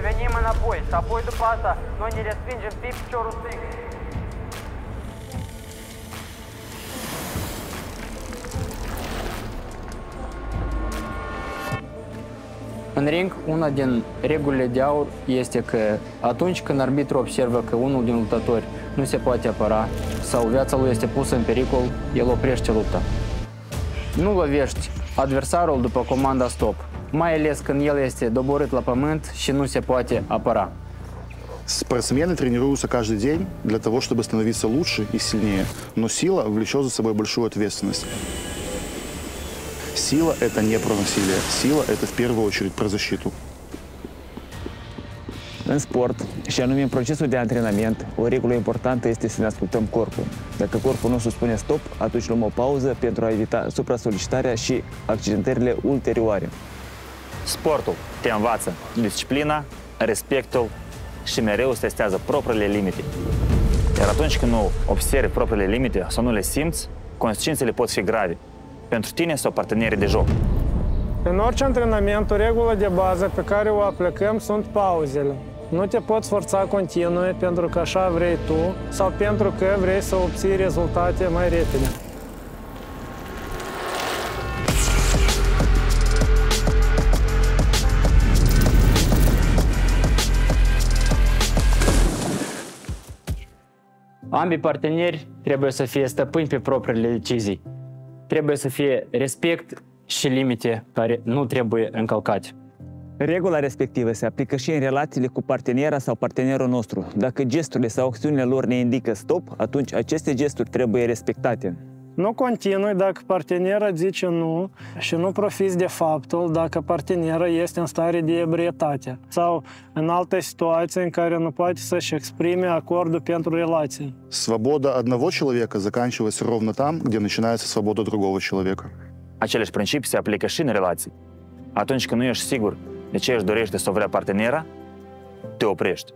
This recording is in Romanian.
venim înapoi și apoi după asta noi ne respingem pe piciorul strict. În ring, una din regulile de aur este că atunci când arbitrul observă că unul din luptători nu se poate apăra sau viața lui este pusă în pericol, el oprește lupta. Nu lovești adversarul după comanda stop, mai ales când el este doborât la pământ și nu se poate apăra. Спортсмены тренируются каждый день для того, чтобы становиться лучше и сильнее, но сила влечет за собой большую ответственность. Сила – это не про насилие. Сила – это в первую очередь про защиту. În sport, și anume în procesul de antrenament, o regulă importantă este să ne ascultăm corpul. Dacă corpul nostru spune stop, atunci luăm o pauză pentru a evita supra-solicitarea și accidentările ulterioare. Sportul te învață disciplina, respectul și mereu să testează propriile limite. Iar atunci când nu observi propriile limite sau nu le simți, consecințele pot fi grave pentru tine sau partenerii de joc. În orice antrenament, o regulă de bază pe care o aplicăm sunt pauzele. Nu te poți forța continuu pentru că așa vrei tu sau pentru că vrei să obții rezultate mai repede. Ambii parteneri trebuie să fie stăpâni pe propriile decizii. Trebuie să fie respect și limite care nu trebuie încălcate. Regula respectivă se aplică și în relațiile cu partenera sau partenerul nostru. Dacă gesturile sau acțiunile lor ne indică stop, atunci aceste gesturi trebuie respectate. Nu continui dacă partenera zice nu și nu profiți de faptul dacă partenera este în stare de ebrietate sau în alte situații în care nu poate să-și exprime acordul pentru relație. Свобода одного человека заканчивается ровно там, где начинается свобода другого человека. Aceleași principii se aplică și în relații. Atunci când nu ești sigur de ce își dorește să o vrea partenera, te oprești.